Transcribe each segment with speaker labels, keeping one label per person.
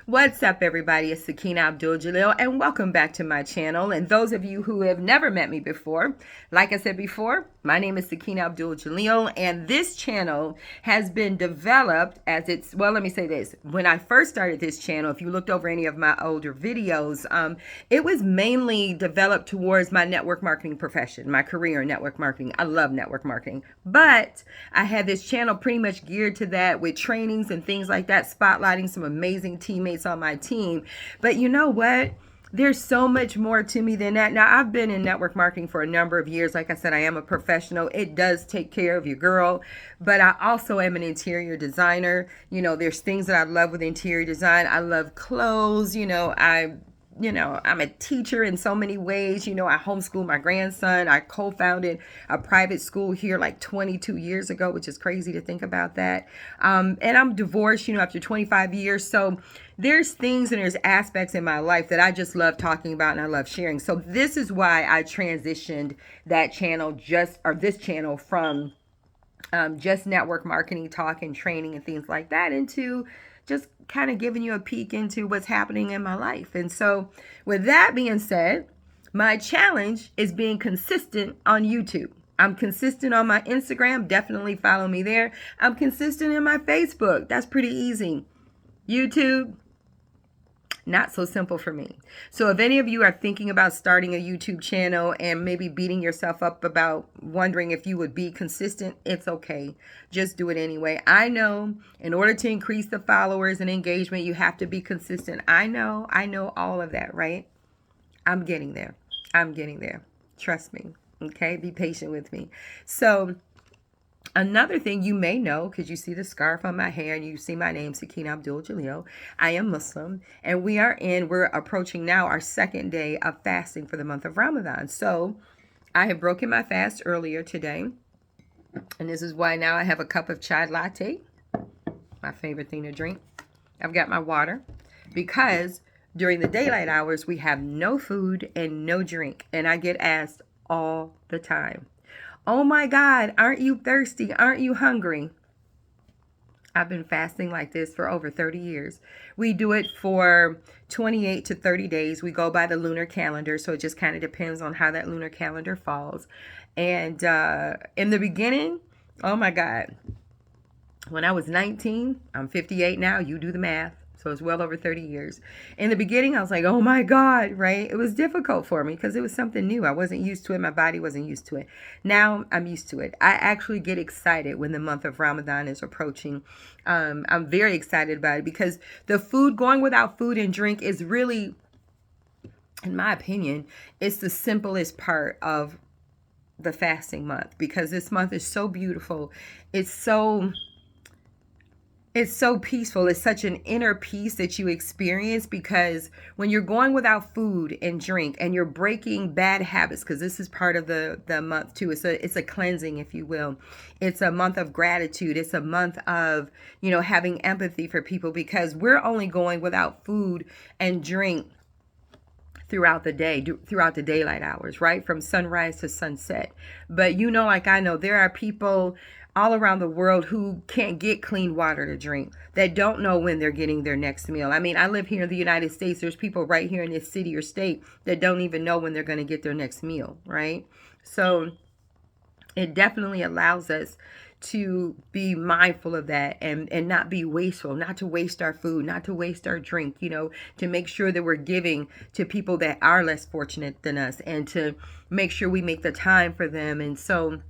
Speaker 1: What's up, everybody? It's Sakina Abdul-Jalil, and welcome back to my channel. And those of you who have never met me before, like I said before, my name is Sakina Abdul-Jalil, and this channel has been developed as it's, well, let me say this. When I first started this channel, if you looked over any of my older videos, it was mainly developed towards my network marketing profession, my career in network marketing. I love network marketing, but I had this channel pretty much geared to that with trainings and things like that, spotlighting some amazing teammates on my team. But you know what? There's so much more to me than that. Now, I've been in network marketing for a number of years. Like I said, I am a professional. It does take care of your girl, but I also am an interior designer. You know, there's things that I love with interior design. I love clothes. I'm a teacher in so many ways. I homeschool my grandson. I co-founded a private school here like 22 years ago, which is crazy to think about that. And I'm divorced, after 25 years. So there's things and there's aspects in my life that I just love talking about and I love sharing. So this is why I transitioned this channel from just network marketing talk and training and things like that into just kind of giving you a peek into what's happening in my life. And so with that being said, my challenge is being consistent on YouTube. I'm consistent on my Instagram. Definitely follow me there. I'm consistent in my Facebook. That's pretty easy. YouTube, not so simple for me. So if any of you are thinking about starting a YouTube channel and maybe beating yourself up about wondering if you would be consistent, it's okay. Just do it anyway. I know in order to increase the followers and engagement, you have to be consistent. I know all of that, right? I'm getting there. Trust me. Okay? Be patient with me. So another thing you may know, because you see the scarf on my hair and you see my name, Sakina Abdul-Jalil, I am Muslim, and we're approaching now our second day of fasting for the month of Ramadan. So I have broken my fast earlier today, and this is why now I have a cup of chai latte, my favorite thing to drink. I've got my water, because during the daylight hours, we have no food and no drink, and I get asked all the time, "Oh my God, aren't you thirsty? Aren't you hungry?" I've been fasting like this for over 30 years. We do it for 28 to 30 days. We go by the lunar calendar, so it just kind of depends on how that lunar calendar falls. And in the beginning, oh my God, when I was 19, I'm 58 now, you do the math. So it's well over 30 years. In the beginning, I was like, oh my God, right? It was difficult for me because it was something new. I wasn't used to it. My body wasn't used to it. Now I'm used to it. I actually get excited when the month of Ramadan is approaching. I'm very excited about it because going without food and drink is really, in my opinion, it's the simplest part of the fasting month, because this month is so beautiful. It's so peaceful. It's such an inner peace that you experience, because when you're going without food and drink and you're breaking bad habits, because this is part of the month too. It's a cleansing, if you will. It's a month of gratitude. It's a month of, having empathy for people, because we're only going without food and drink throughout the day, throughout the daylight hours, right? From sunrise to sunset. But like I know, there are people all around the world who can't get clean water to drink, that don't know when they're getting their next meal. I mean, I live here in the United States. There's people right here in this city or state that don't even know when they're going to get their next meal, right? So it definitely allows us to be mindful of that and not be wasteful, not to waste our food, not to waste our drink, to make sure that we're giving to people that are less fortunate than us, and to make sure we make the time for them. And so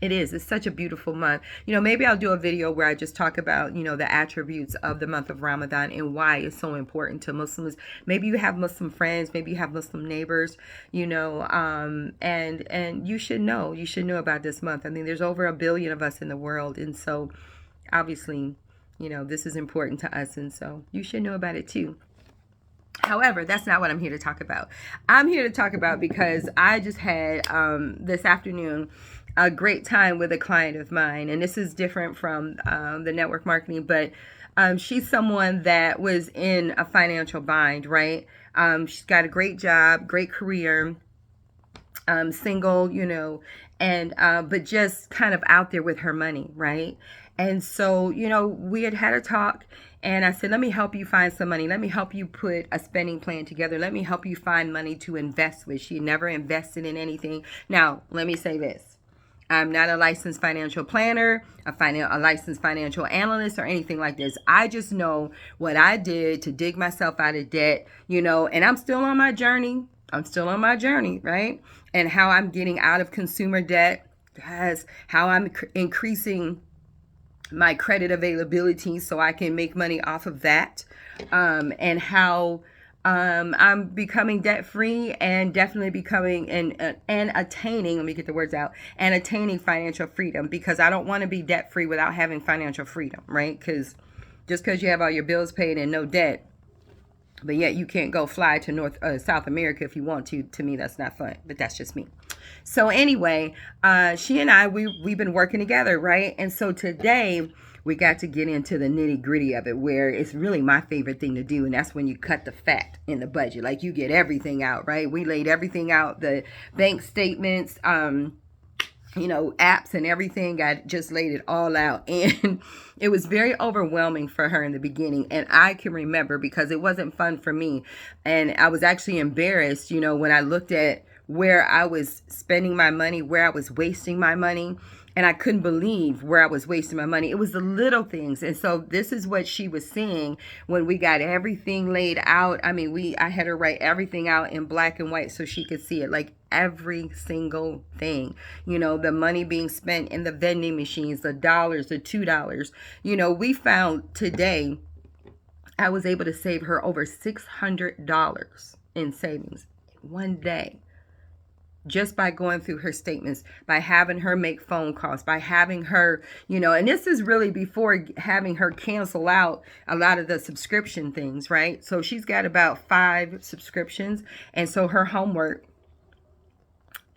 Speaker 1: it's such a beautiful month. Maybe I'll do a video where I just talk about, the attributes of the month of Ramadan and why it's so important to Muslims. Maybe you have Muslim friends, maybe you have Muslim neighbors, and you should know about this month. I mean, there's over 1 billion of us in the world. And so obviously, this is important to us. And so you should know about it too. However, that's not what I'm here to talk about. I'm here to talk about, because I just had this afternoon a great time with a client of mine, and this is different from the network marketing, but she's someone that was in a financial bind, right? She's got a great job, great career, single, and but just kind of out there with her money, right? And so, we had a talk, And I said, let me help you find some money. Let me help you put a spending plan together. Let me help you find money to invest with. She never invested in anything. Now, let me say this. I'm not a licensed financial planner, a licensed financial analyst, or anything like this. I just know what I did to dig myself out of debt, and I'm still on my journey. Right? And how I'm getting out of consumer debt, how I'm increasing my credit availability so I can make money off of that, and how I'm becoming debt free and definitely becoming and attaining, let me get the words out, and attaining financial freedom, because I don't want to be debt free without having financial freedom, right? Because just because you have all your bills paid and no debt, but yet you can't go fly to South America if you want to me, that's not fun, but that's just me. So anyway, she and I, we've been working together, right? And so today we got to get into the nitty gritty of it, where it's really my favorite thing to do. And that's when you cut the fat in the budget. Like, you get everything out, right? We laid everything out, the bank statements, apps and everything. I just laid it all out. And it was very overwhelming for her in the beginning. And I can remember, because it wasn't fun for me. And I was actually embarrassed, when I looked at where I was spending my money, where I was wasting my money. And I couldn't believe where I was wasting my money. It was the little things. And so this is what she was seeing when we got everything laid out. I mean, I had her write everything out in black and white so she could see it, like every single thing. The money being spent in the vending machines, the dollars, the $2. We found today I was able to save her over $600 in savings one day, just by going through her statements, by having her make phone calls, by having her, and this is really before having her cancel out a lot of the subscription things, right? So she's got about 5 subscriptions. And so her homework,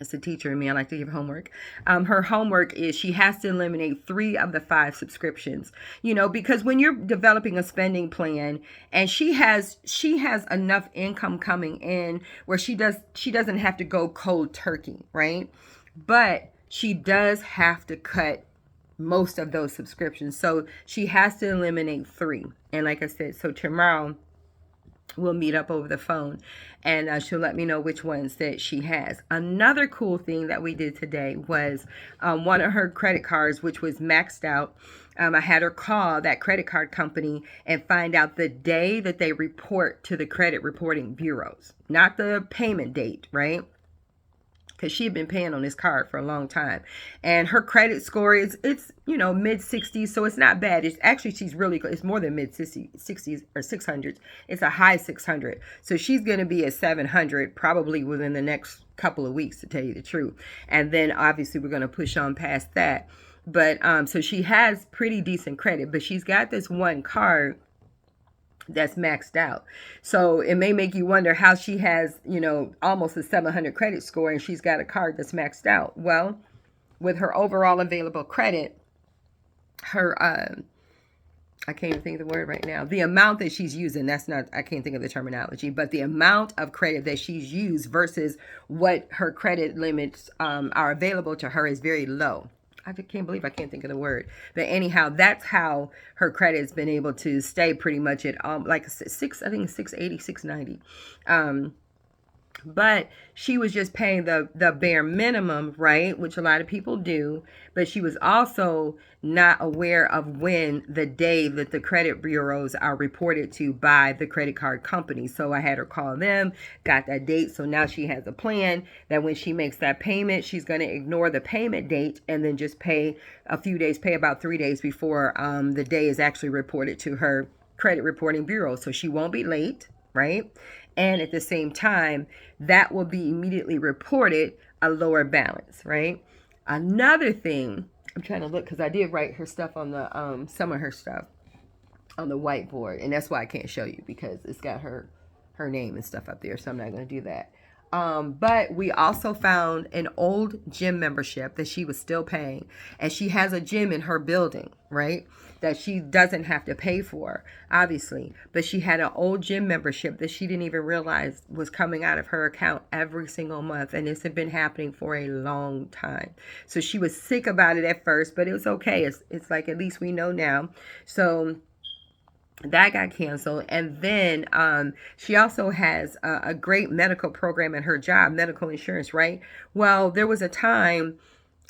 Speaker 1: as a teacher in me, I like to give homework. Her homework is she has to eliminate 3 of the 5 subscriptions, because when you're developing a spending plan, and she has enough income coming in where she doesn't have to go cold turkey, right? But she does have to cut most of those subscriptions. So she has to eliminate 3. And like I said, so tomorrow we'll meet up over the phone, and she'll let me know which ones that she has. Another cool thing that we did today was one of her credit cards, which was maxed out. I had her call that credit card company and find out the day that they report to the credit reporting bureaus, not the payment date, right? Because she had been paying on this card for a long time. And her credit score it's mid 60s, so it's not bad. It's actually, it's more than mid 60s or 600s. It's a high 600. So she's going to be at 700 probably within the next couple of weeks, to tell you the truth. And then obviously we're going to push on past that. But so she has pretty decent credit, but she's got this one card that's maxed out. So it may make you wonder how she has, almost a 700 credit score and she's got a card that's maxed out. Well, with her overall available credit, her, I can't even think of the word right now, the amount that she's using, I can't think of the terminology, but the amount of credit that she's used versus what her credit limits are available to her is very low. I can't believe I can't think of the word. But anyhow, that's how her credit's been able to stay pretty much at like 680, 690. But she was just paying the bare minimum, right? Which a lot of people do. But she was also not aware of when the day that the credit bureaus are reported to by the credit card company. So I had her call them, got that date. So now she has a plan that when she makes that payment, she's going to ignore the payment date and then just pay a few days, pay about 3 days before the day is actually reported to her credit reporting bureau. So she won't be late, right? And at the same time, that will be immediately reported a lower balance, right? Another thing, I'm trying to look because I did write her stuff on the some of her stuff on the whiteboard, and that's why I can't show you, because it's got her name and stuff up there, so I'm not going to do that. But we also found an old gym membership that she was still paying, and she has a gym in her building, right, that she doesn't have to pay for, obviously, but she had an old gym membership that she didn't even realize was coming out of her account every single month, and this had been happening for a long time. So she was sick about it at first, but it was okay. It's like, at least we know now. So that got canceled. And then she also has a great medical program in her job, medical insurance, right? Well, there was a time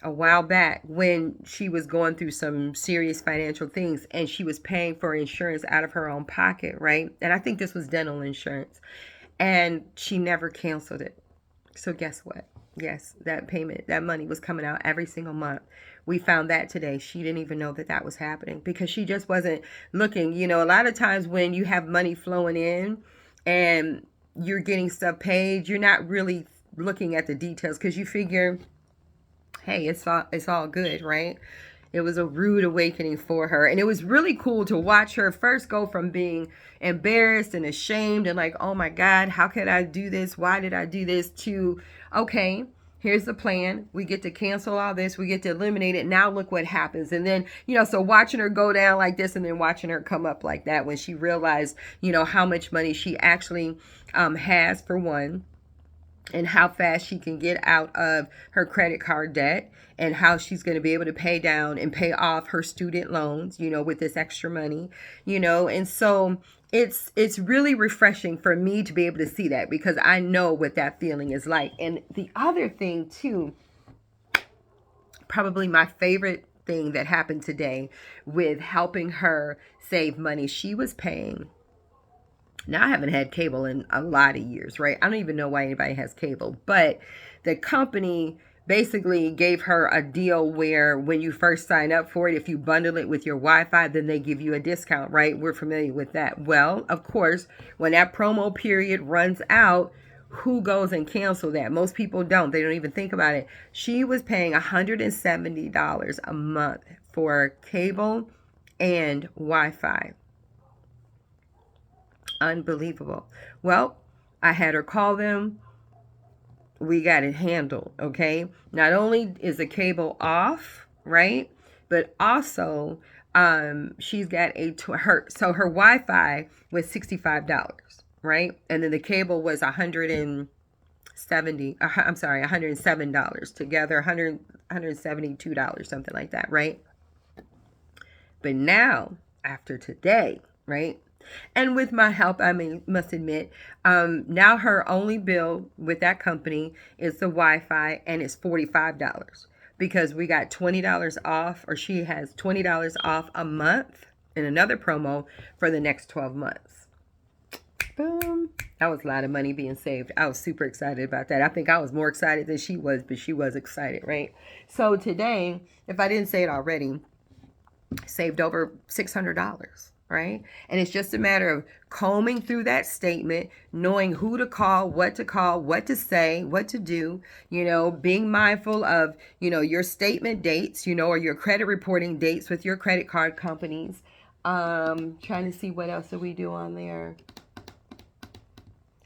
Speaker 1: a while back when she was going through some serious financial things and she was paying for insurance out of her own pocket, right? And I think this was dental insurance. And she never canceled it. So guess what? Yes, that payment, that money was coming out every single month. We found that today. She didn't even know that that was happening because she just wasn't looking. You know, a lot of times when you have money flowing in and you're getting stuff paid, you're not really looking at the details because you figure, hey, it's all good, right? It was a rude awakening for her. And it was really cool to watch her first go from being embarrassed and ashamed and like, oh my God, how could I do this? Why did I do this? To, okay, here's the plan. We get to cancel all this. We get to eliminate it. Now look what happens. And then, so watching her go down like this and then watching her come up like that when she realized, how much money she actually has, for one, and how fast she can get out of her credit card debt and how she's going to be able to pay down and pay off her student loans, with this extra money, and so it's really refreshing for me to be able to see that because I know what that feeling is like. And the other thing too, probably my favorite thing that happened today with helping her save money, she was paying. Now, I haven't had cable in a lot of years, right? I don't even know why anybody has cable, but the company basically gave her a deal where when you first sign up for it, if you bundle it with your Wi-Fi, then they give you a discount, right? We're familiar with that. Well, of course, when that promo period runs out, who goes and cancel that? Most people don't. They don't even think about it. She was paying $170 a month for cable and Wi-Fi. Unbelievable. Well, I had her call them. We got it handled, okay? Not only is the cable off, right? But also, she's got her Wi-Fi was $65, right? And then the cable was $107. Together, $172, something like that, right? But now, after today, right? And with my help, must admit, now her only bill with that company is the Wi-Fi, and it's $45 because we got $20 off, or she has $20 off a month in another promo for the next 12 months. Boom. That was a lot of money being saved. I was super excited about that. I think I was more excited than she was, but she was excited, right? So today, if I didn't say it already, saved over $600. Right? And it's just a matter of combing through that statement, knowing who to call, what to say, what to do, being mindful of, your statement dates, or your credit reporting dates with your credit card companies. Trying to see what else do we do on there.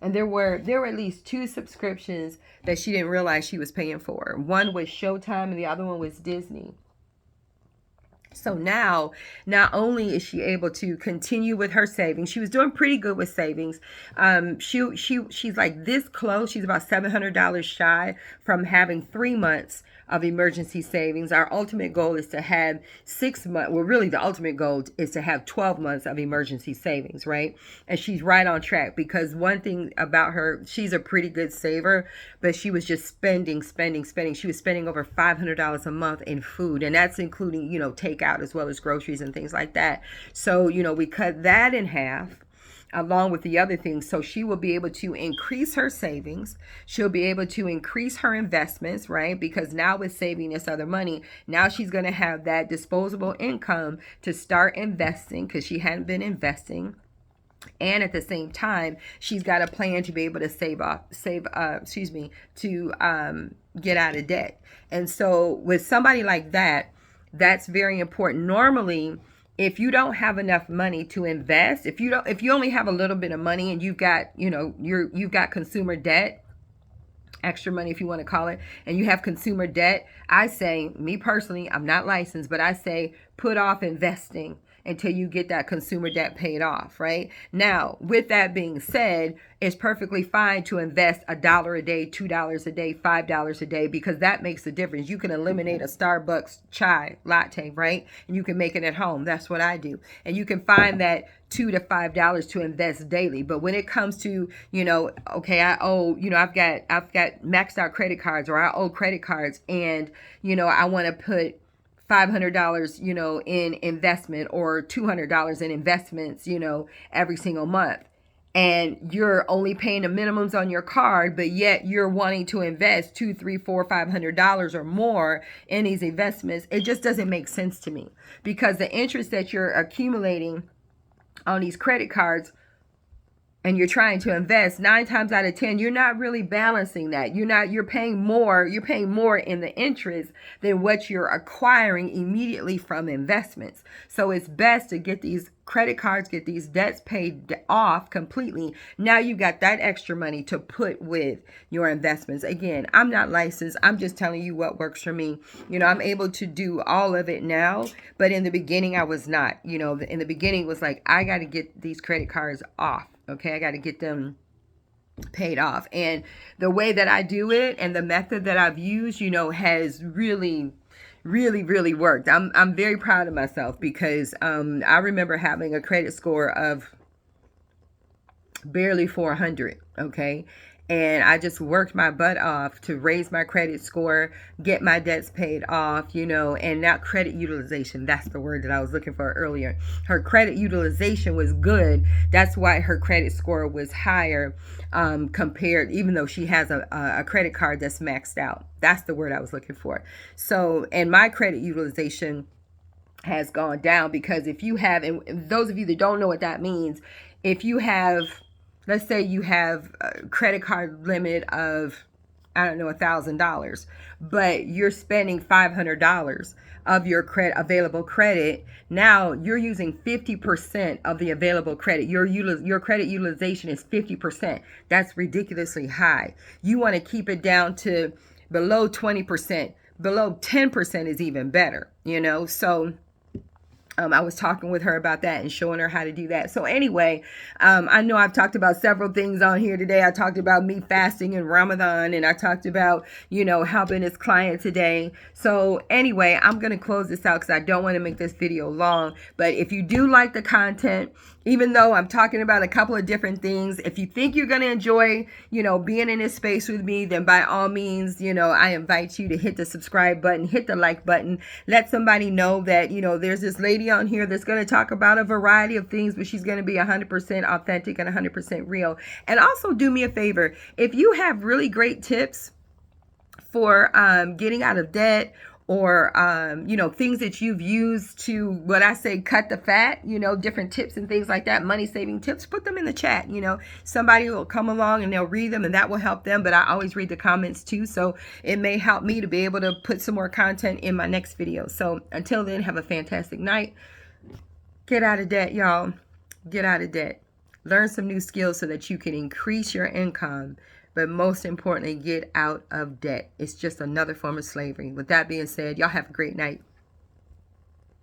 Speaker 1: And there were at least 2 subscriptions that she didn't realize she was paying for. One was Showtime and the other one was Disney. So now, not only is she able to continue with her savings, she was doing pretty good with savings. She's like this close. She's about $700 shy from having 3 months of emergency savings. Our ultimate goal is to have 6 months. Well, really, the ultimate goal is to have 12 months of emergency savings, right? And she's right on track because one thing about her, she's a pretty good saver, but she was just spending. She was spending over $500 a month in food, and that's including, takeout as well as groceries and things like that. So, we cut that in half along with the other things. So she will be able to increase her savings. She'll be able to increase her investments, right? Because now with saving this other money, now she's going to have that disposable income to start investing because she hadn't been investing. And at the same time, she's got a plan to be able to get out of debt. And so with somebody like that, that's very important. Normally, if you don't have enough money to invest, if you only have a little bit of money and you've got, you've got consumer debt, extra money if you want to call it, and you have consumer debt, I say, me personally, I'm not licensed, but I say put off investing until you get that consumer debt paid off, right? Now, with that being said, it's perfectly fine to invest $1 a day, $2 a day, $5 a day, because that makes a difference. You can eliminate a Starbucks chai latte, right? And you can make it at home. That's what I do. And you can find that $2 to $5 to invest daily. But when it comes to, okay, I owe, I've got maxed out credit cards, or I owe credit cards, and, I want to put $500, in investment, or $200 in investments, every single month. And you're only paying the minimums on your card, but yet you're wanting to invest $200, $300, $400, $500 or more in these investments. It just doesn't make sense to me, because the interest that you're accumulating on these credit cards, and you're trying to invest, 9 times out of 10, you're not really balancing that. You're paying more in the interest than what you're acquiring immediately from investments. So it's best to get these credit cards, get these debts paid off completely. Now you got that extra money to put with your investments. Again, I'm not licensed. I'm just telling you what works for me. I'm able to do all of it now, but in the beginning I was not. In the beginning it was like, I got to get these credit cards off. Okay, I got to get them paid off. And the way that I do it, and the method that I've used, has really worked. I'm very proud of myself, because I remember having a credit score of barely 400. Okay. And I just worked my butt off to raise my credit score, get my debts paid off, and that credit utilization, that's the word that I was looking for earlier. Her credit utilization was good. That's why her credit score was higher, compared, even though she has a credit card that's maxed out. That's the word I was looking for. So, and my credit utilization has gone down, because if you have, and those of you that don't know what that means, if you have, let's say you have a credit card limit of, I don't know, $1,000, but you're spending $500 of your available credit. Now you're using 50% of the available credit. Your credit utilization is 50%. That's ridiculously high. You want to keep it down to below 20%. Below 10% is even better, So I was talking with her about that and showing her how to do that. So anyway, I know I've talked about several things on here today. I talked about me fasting in Ramadan, and I talked about, helping this client today. So anyway, I'm going to close this out, because I don't want to make this video long. But if you do like the content, even though I'm talking about a couple of different things, if you think you're going to enjoy, being in this space with me, then by all means, I invite you to hit the subscribe button, hit the like button, let somebody know that, there's this lady on here that's going to talk about a variety of things, but she's going to be 100% authentic and 100% real. And also do me a favor, if you have really great tips for getting out of debt, or, things that you've used to, what I say, cut the fat, different tips and things like that, money saving tips, put them in the chat. Somebody will come along and they'll read them, and that will help them. But I always read the comments too. So it may help me to be able to put some more content in my next video. So until then, have a fantastic night. Get out of debt, y'all. Get out of debt. Learn some new skills so that you can increase your income. But most importantly, get out of debt. It's just another form of slavery. With that being said, y'all have a great night.